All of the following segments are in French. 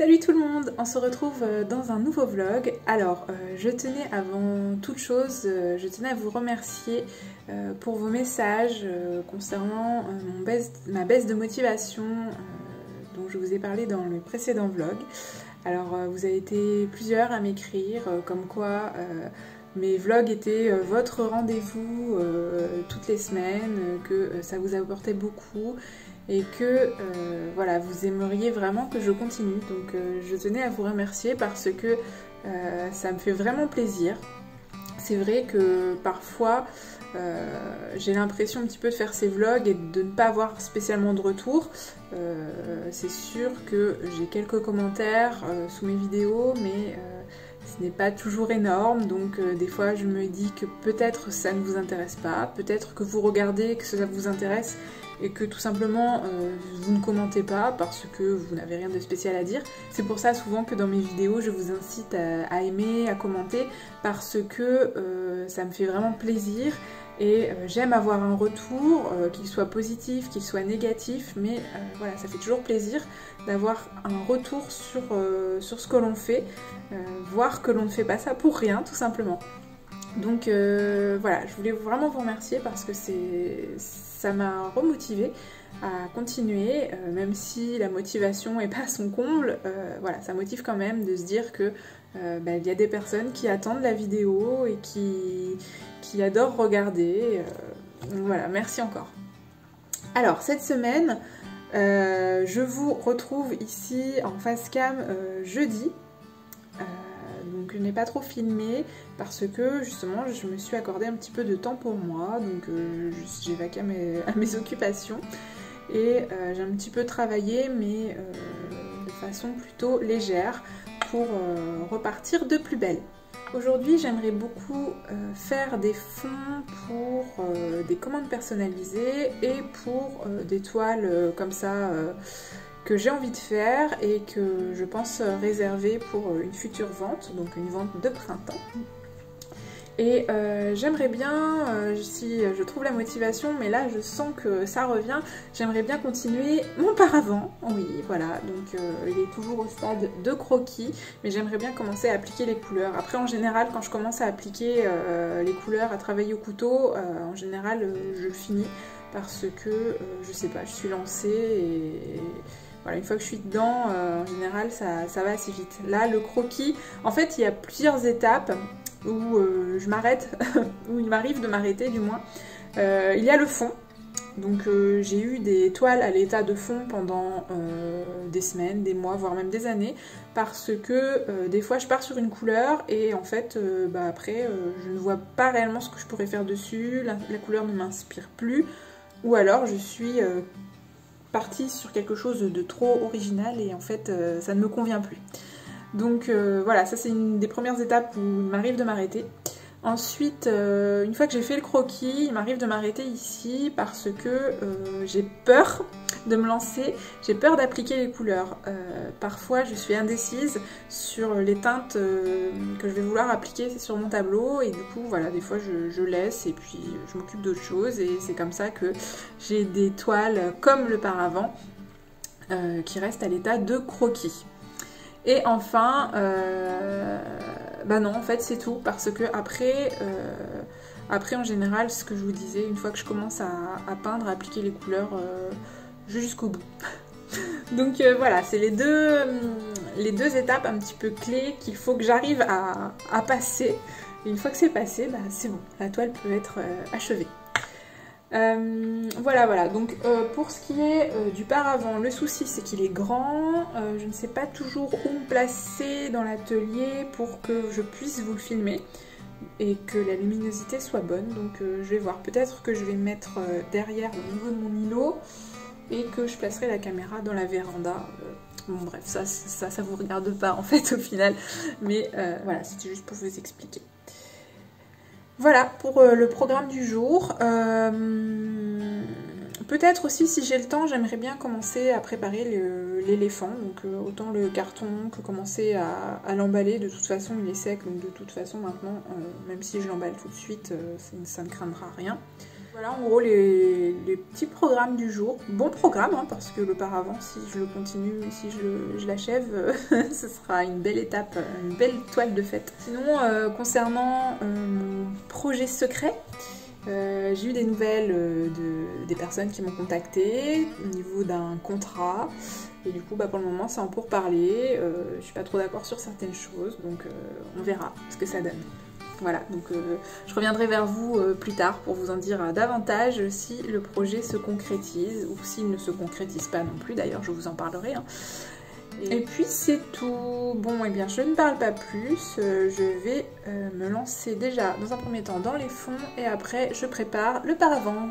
Salut tout le monde, on se retrouve dans un nouveau vlog. Alors, je tenais avant toute chose, je tenais à vous remercier pour vos messages concernant ma baisse de motivation dont je vous ai parlé dans le précédent vlog. Alors, vous avez été plusieurs à m'écrire comme quoi mes vlogs étaient votre rendez-vous toutes les semaines, que ça vous apportait beaucoup et que voilà, vous aimeriez vraiment que je continue. Donc je tenais à vous remercier parce que ça me fait vraiment plaisir. C'est vrai que parfois j'ai l'impression un petit peu de faire ces vlogs et de ne pas avoir spécialement de retour. C'est sûr que j'ai quelques commentaires sous mes vidéos, mais ce n'est pas toujours énorme, donc des fois je me dis que peut-être ça ne vous intéresse pas, peut-être que vous regardez, que ça vous intéresse et que tout simplement vous ne commentez pas parce que vous n'avez rien de spécial à dire. C'est pour ça souvent que dans mes vidéos je vous incite à aimer, à commenter, parce que ça me fait vraiment plaisir et j'aime avoir un retour, qu'il soit positif, qu'il soit négatif, mais voilà, ça fait toujours plaisir d'avoir un retour sur ce que l'on fait, voir que l'on ne fait pas ça pour rien tout simplement. Donc voilà, je voulais vraiment vous remercier parce que ça m'a remotivée à continuer, même si la motivation n'est pas à son comble. Voilà, ça motive quand même de se dire que il y a des personnes qui attendent la vidéo et qui adorent regarder. Donc voilà, merci encore. Alors cette semaine, je vous retrouve ici en face cam jeudi. Donc je n'ai pas trop filmé parce que justement je me suis accordé un petit peu de temps pour moi, donc j'ai vaqué à mes occupations et j'ai un petit peu travaillé, mais de façon plutôt légère pour repartir de plus belle. Aujourd'hui j'aimerais beaucoup faire des fonds pour des commandes personnalisées et pour des toiles comme ça que j'ai envie de faire et que je pense réserver pour une future vente, donc une vente de printemps. Et j'aimerais bien, si je trouve la motivation, mais là je sens que ça revient, j'aimerais bien continuer mon paravent. Oui, voilà, donc il est toujours au stade de croquis, mais j'aimerais bien commencer à appliquer les couleurs. Après, en général, quand je commence à appliquer les couleurs, à travailler au couteau, en général je finis parce que, je sais pas, je suis lancée et voilà, une fois que je suis dedans, en général, ça va assez vite. Là, le croquis, en fait, il y a plusieurs étapes où je m'arrête, où il m'arrive de m'arrêter du moins. Il y a le fond. Donc j'ai eu des toiles à l'état de fond pendant des semaines, des mois, voire même des années, parce que des fois je pars sur une couleur et en fait après je ne vois pas réellement ce que je pourrais faire dessus, la couleur ne m'inspire plus, ou alors je suis partie sur quelque chose de trop original et en fait ça ne me convient plus. Donc voilà, ça c'est une des premières étapes où il m'arrive de m'arrêter. Ensuite, une fois que j'ai fait le croquis, il m'arrive de m'arrêter ici parce que j'ai peur de me lancer, j'ai peur d'appliquer les couleurs. Parfois je suis indécise sur les teintes que je vais vouloir appliquer sur mon tableau et du coup voilà, des fois je laisse et puis je m'occupe d'autre chose et c'est comme ça que j'ai des toiles comme le paravent qui restent à l'état de croquis. Et enfin, non, en fait c'est tout, parce que après en général, ce que je vous disais, une fois que je commence à peindre, à appliquer les couleurs, je vais jusqu'au bout. Donc voilà, c'est les deux étapes un petit peu clés qu'il faut que j'arrive à passer. Et une fois que c'est passé, c'est bon, la toile peut être achevée. Voilà, donc pour ce qui est du paravent, le souci c'est qu'il est grand, je ne sais pas toujours où me placer dans l'atelier pour que je puisse vous le filmer et que la luminosité soit bonne, donc je vais voir, peut-être que je vais mettre derrière au niveau de mon îlot et que je placerai la caméra dans la véranda. Bon bref, ça vous regarde pas en fait au final, mais voilà, c'était juste pour vous expliquer. Voilà pour le programme du jour. Peut-être aussi, si j'ai le temps, j'aimerais bien commencer à préparer l'éléphant, donc autant le carton que commencer à l'emballer. De toute façon, il est sec, donc de toute façon maintenant, même si je l'emballe tout de suite, ça ne craindra rien. Voilà en gros les petits programmes du jour. Bon programme hein, parce que l'auparavant si je le continue, si je l'achève, ce sera une belle étape, une belle toile de fête. Sinon concernant mon projet secret, j'ai eu des nouvelles des personnes qui m'ont contacté au niveau d'un contrat et du coup pour le moment c'est en pourparlers, je suis pas trop d'accord sur certaines choses donc on verra ce que ça donne. Voilà, donc je reviendrai vers vous plus tard pour vous en dire davantage si le projet se concrétise ou s'il ne se concrétise pas non plus, d'ailleurs je vous en parlerai. Hein. Et puis c'est tout. Bon, et bien je ne parle pas plus, je vais me lancer déjà dans un premier temps dans les fonds et après je prépare le paravent.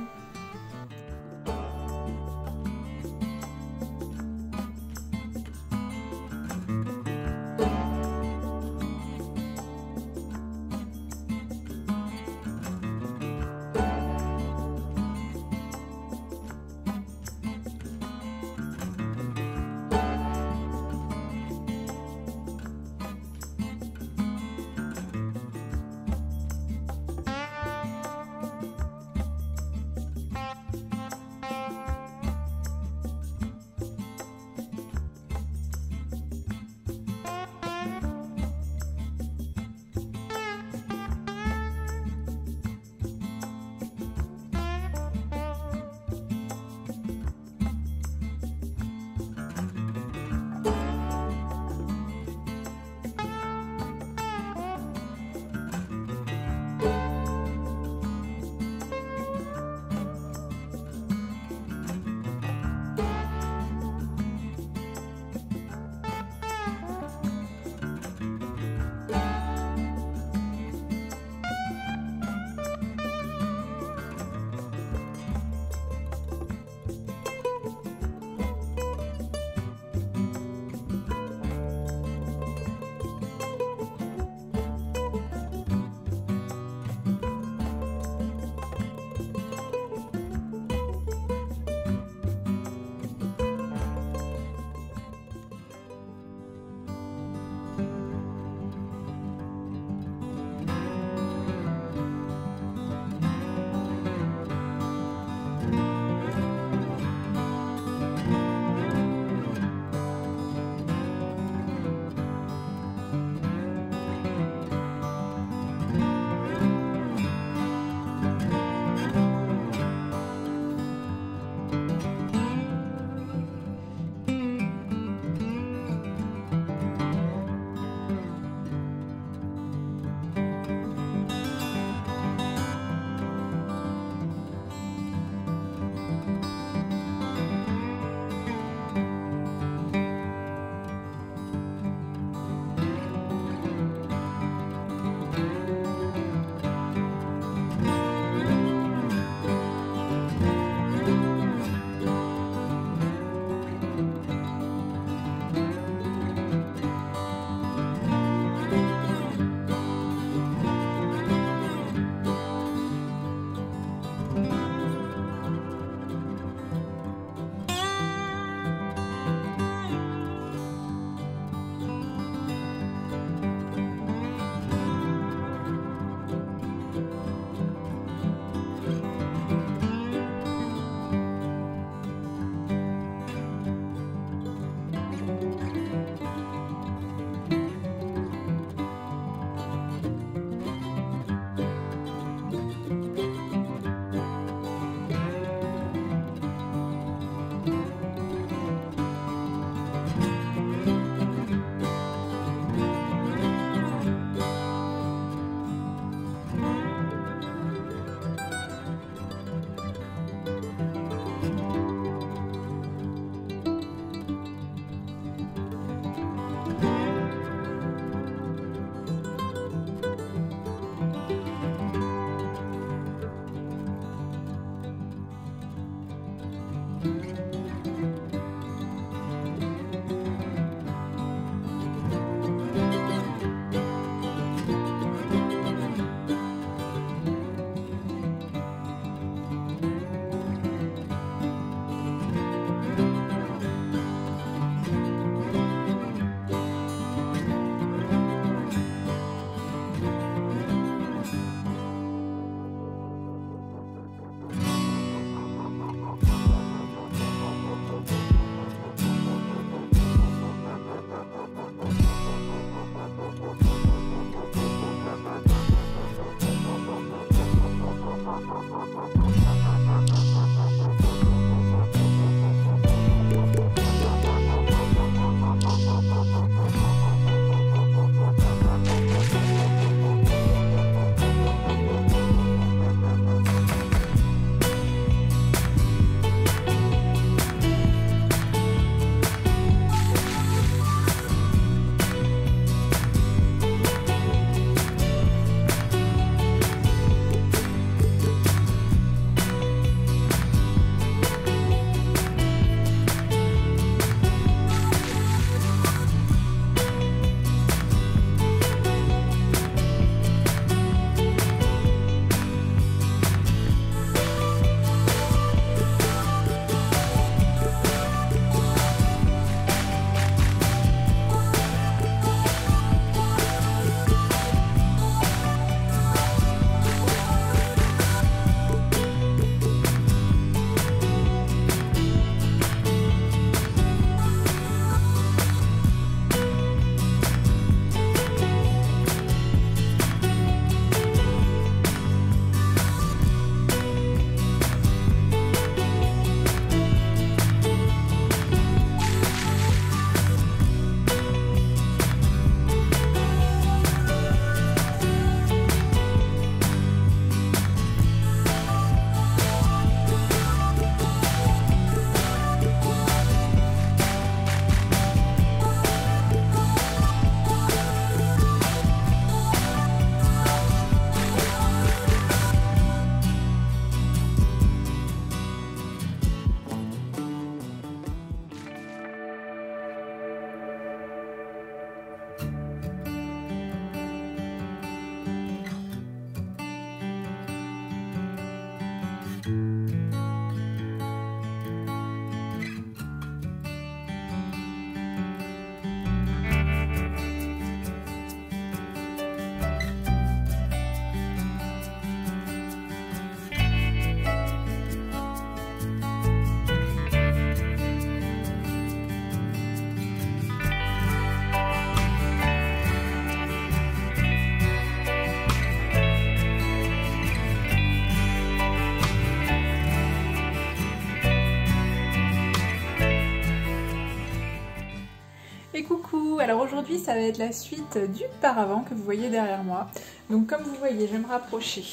Et coucou, alors aujourd'hui ça va être la suite du paravent que vous voyez derrière moi. Donc comme vous voyez, je vais me rapprocher.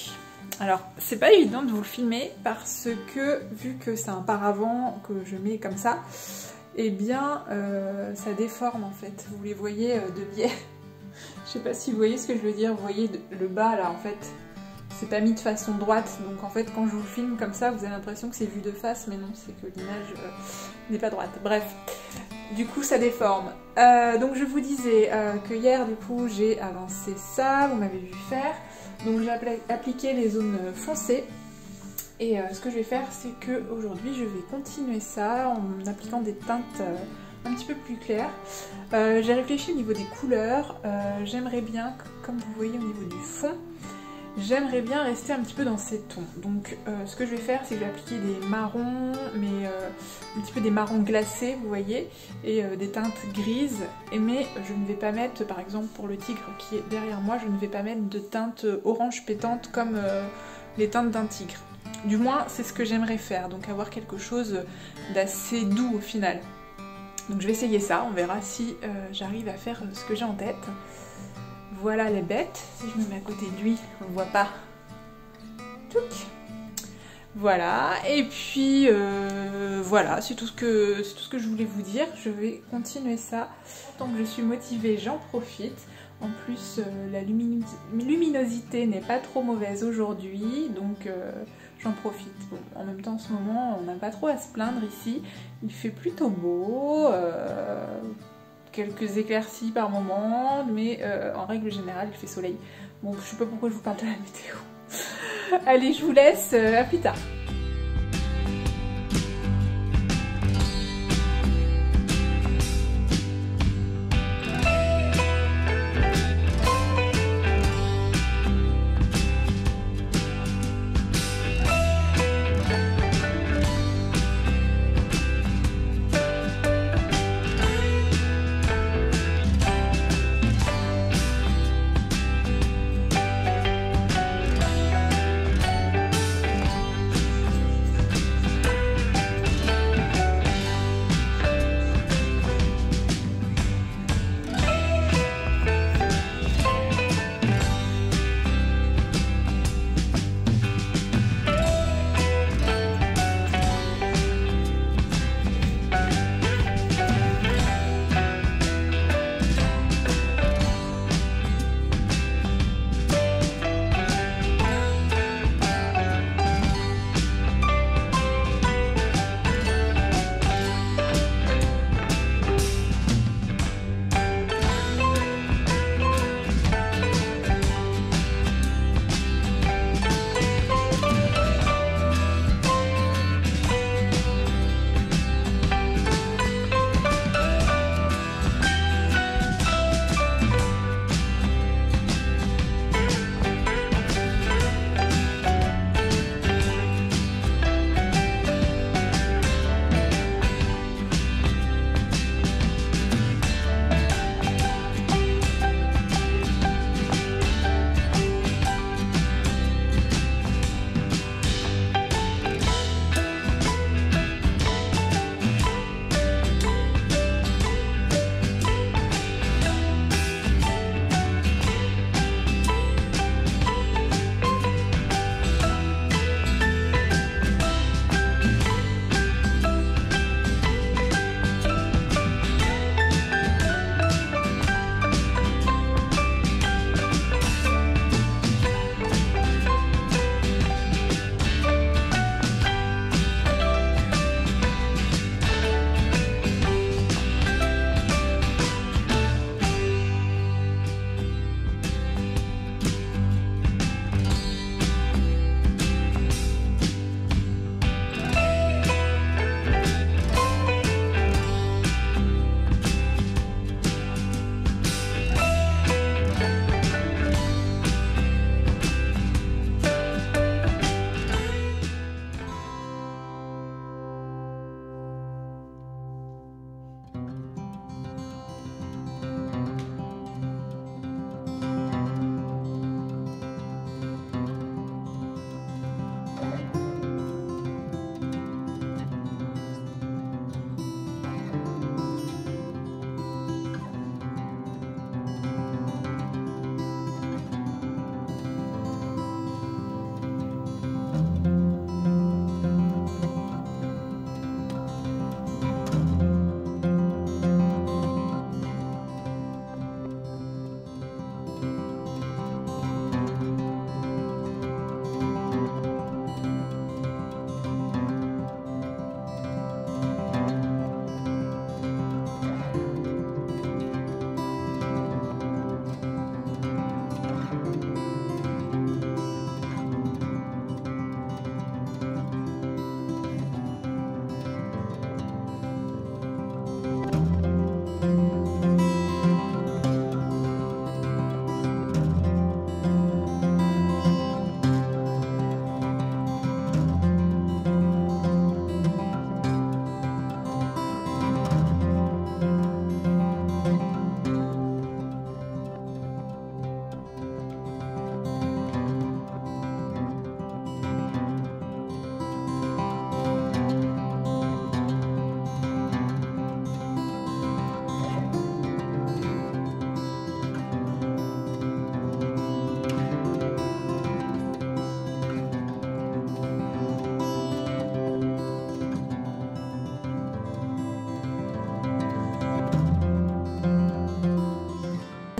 Alors c'est pas évident de vous le filmer parce que vu que c'est un paravent que je mets comme ça, eh bien ça déforme en fait. Vous les voyez de biais. Je sais pas si vous voyez ce que je veux dire, vous voyez le bas là en fait. C'est pas mis de façon droite, donc en fait quand je vous filme comme ça, vous avez l'impression que c'est vu de face, mais non, c'est que l'image n'est pas droite. Bref, du coup ça déforme. Donc je vous disais que hier du coup j'ai avancé ça, vous m'avez vu faire. Donc j'ai appliqué les zones foncées. Et ce que je vais faire, c'est que aujourd'hui je vais continuer ça en appliquant des teintes un petit peu plus claires. J'ai réfléchi au niveau des couleurs. J'aimerais bien, comme vous voyez au niveau du fond, j'aimerais bien rester un petit peu dans ces tons. Donc ce que je vais faire, c'est que je vais appliquer des marrons, mais un petit peu des marrons glacés, vous voyez, et des teintes grises. Mais je ne vais pas mettre, par exemple pour le tigre qui est derrière moi, je ne vais pas mettre de teintes orange pétantes comme les teintes d'un tigre. Du moins, c'est ce que j'aimerais faire, donc avoir quelque chose d'assez doux au final. Donc je vais essayer ça, on verra si j'arrive à faire ce que j'ai en tête. Voilà les bêtes, si je me mets à côté de lui, on ne voit pas. Touc. Voilà, et puis voilà, c'est tout ce que je voulais vous dire. Je vais continuer ça. Tant que je suis motivée, j'en profite. En plus, la luminosité n'est pas trop mauvaise aujourd'hui, donc j'en profite. Bon, en même temps, en ce moment, on n'a pas trop à se plaindre ici. Il fait plutôt beau. Quelques éclaircies par moment, mais en règle générale, il fait soleil. Bon, je sais pas pourquoi je vous parle de la météo. Allez, je vous laisse, à plus tard.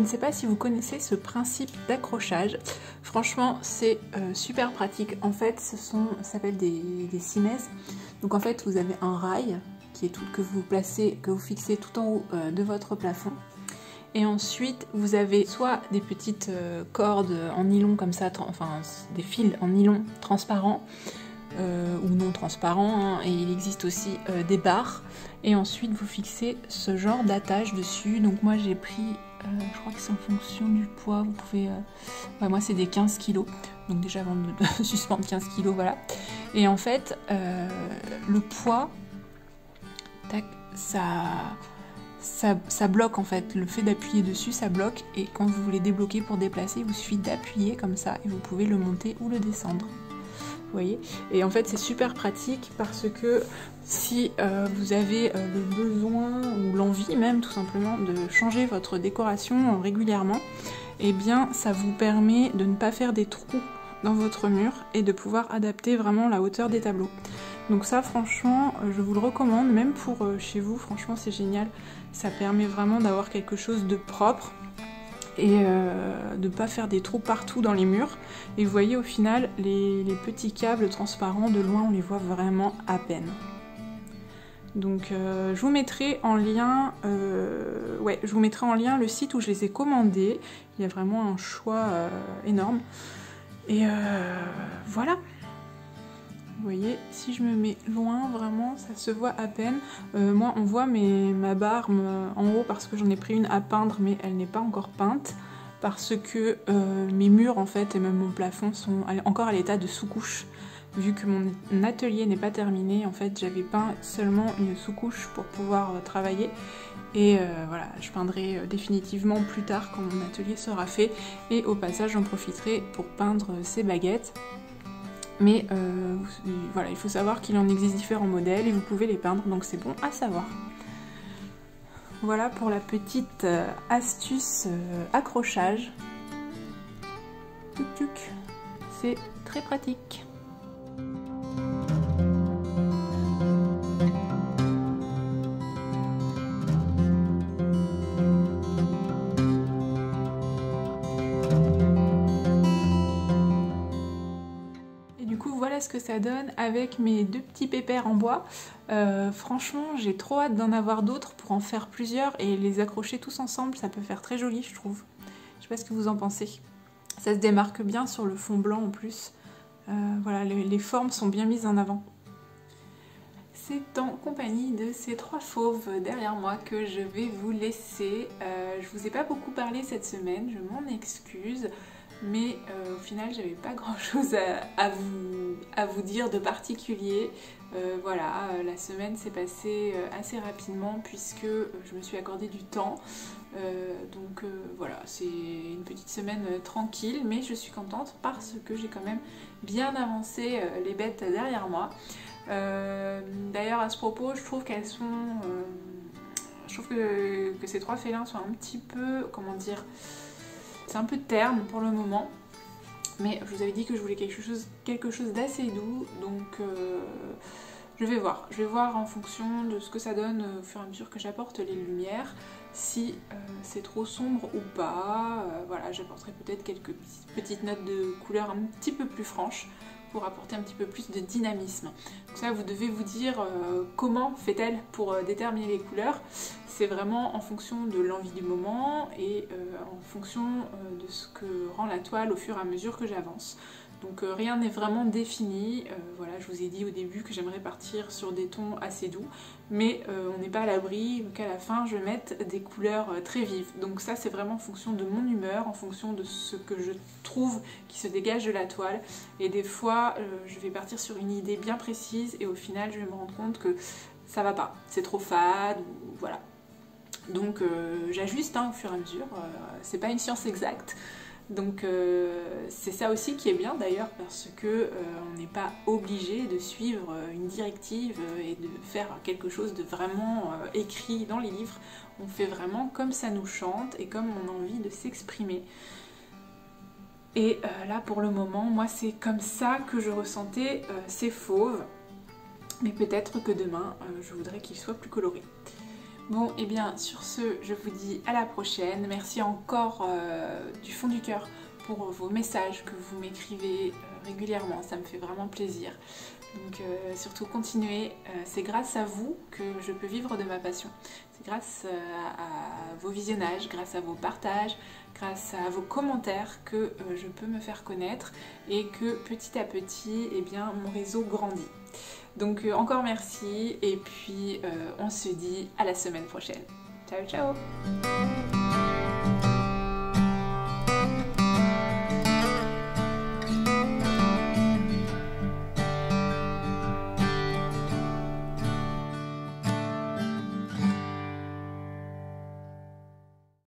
ne sais pas si vous connaissez ce principe d'accrochage. Franchement, c'est super pratique. En fait, ça s'appelle des cimaises. Donc en fait, vous avez un rail qui est tout, que vous fixez tout en haut de votre plafond. Et ensuite, vous avez soit des petites cordes en nylon comme ça, enfin des fils en nylon transparents ou non transparents, hein, et il existe aussi des barres. Et ensuite, vous fixez ce genre d'attache dessus. Donc moi, j'ai pris, je crois que c'est en fonction du poids, vous pouvez... ouais, moi, c'est des 15 kg. Donc déjà, avant de suspendre 15 kg, voilà. Et en fait, le poids, tac, ça bloque en fait, le fait d'appuyer dessus ça bloque, et quand vous voulez débloquer pour déplacer, il vous suffit d'appuyer comme ça et vous pouvez le monter ou le descendre. Vous voyez, et en fait c'est super pratique parce que si vous avez le besoin ou l'envie même tout simplement de changer votre décoration régulièrement, et bien ça vous permet de ne pas faire des trous dans votre mur et de pouvoir adapter vraiment la hauteur des tableaux. Donc ça franchement je vous le recommande, même pour chez vous, franchement c'est génial, ça permet vraiment d'avoir quelque chose de propre et de ne pas faire des trous partout dans les murs. Et vous voyez au final les petits câbles transparents, de loin on les voit vraiment à peine. Donc je vous mettrai en lien, je vous mettrai en lien le site où je les ai commandés, il y a vraiment un choix énorme. Et voilà. Vous voyez, si je me mets loin, vraiment, ça se voit à peine. Moi, on voit ma barre en haut parce que j'en ai pris une à peindre, mais elle n'est pas encore peinte. Parce que mes murs, en fait, et même mon plafond sont encore à l'état de sous-couche. Vu que mon atelier n'est pas terminé, en fait, j'avais peint seulement une sous-couche pour pouvoir travailler. Et voilà, je peindrai définitivement plus tard quand mon atelier sera fait. Et au passage, j'en profiterai pour peindre ces baguettes. Mais voilà, il faut savoir qu'il en existe différents modèles et vous pouvez les peindre, donc c'est bon à savoir. Voilà pour la petite astuce accrochage. Tuc tuc, c'est très pratique. Voilà ce que ça donne avec mes deux petits pépères en bois. Franchement, j'ai trop hâte d'en avoir d'autres pour en faire plusieurs et les accrocher tous ensemble, ça peut faire très joli, je trouve. Je sais pas ce que vous en pensez. Ça se démarque bien sur le fond blanc en plus. Voilà, les formes sont bien mises en avant. C'est en compagnie de ces trois fauves derrière moi que je vais vous laisser. Je vous ai pas beaucoup parlé cette semaine, je m'en excuse. Mais au final j'avais pas grand chose à vous dire de particulier. Voilà, la semaine s'est passée assez rapidement puisque je me suis accordé du temps. Donc voilà, c'est une petite semaine tranquille, mais je suis contente parce que j'ai quand même bien avancé les bêtes derrière moi. D'ailleurs à ce propos, je trouve qu'elles sont... je trouve que ces trois félins sont un petit peu, comment dire... C'est un peu terne pour le moment, mais je vous avais dit que je voulais quelque chose d'assez doux, donc je vais voir en fonction de ce que ça donne au fur et à mesure que j'apporte les lumières, si c'est trop sombre ou pas. Voilà, j'apporterai peut-être quelques petites notes de couleurs un petit peu plus franches pour apporter un petit peu plus de dynamisme. Donc ça, vous devez vous dire comment fait-elle pour déterminer les couleurs. C'est vraiment en fonction de l'envie du moment et en fonction de ce que rend la toile au fur et à mesure que j'avance. Donc rien n'est vraiment défini. Voilà, je vous ai dit au début que j'aimerais partir sur des tons assez doux, mais on n'est pas à l'abri qu'à la fin je mette des couleurs très vives. Donc ça c'est vraiment en fonction de mon humeur, en fonction de ce que je trouve qui se dégage de la toile. Et des fois je vais partir sur une idée bien précise et au final je vais me rendre compte que ça va pas, c'est trop fade, ou voilà. Donc j'ajuste au fur et à mesure, c'est pas une science exacte. Donc c'est ça aussi qui est bien d'ailleurs, parce que on n'est pas obligé de suivre une directive et de faire quelque chose de vraiment écrit dans les livres. On fait vraiment comme ça nous chante et comme on a envie de s'exprimer. Et là pour le moment, moi c'est comme ça que je ressentais ces fauves. Mais peut-être que demain, je voudrais qu'ils soient plus colorés. Bon, et bien sur ce, je vous dis à la prochaine. Merci encore du fond du cœur pour vos messages que vous m'écrivez régulièrement, ça me fait vraiment plaisir. Donc surtout continuez, c'est grâce à vous que je peux vivre de ma passion. C'est grâce à vos visionnages, grâce à vos partages, grâce à vos commentaires que je peux me faire connaître et que petit à petit, eh bien, mon réseau grandit. Donc encore merci et puis on se dit à la semaine prochaine. Ciao ciao.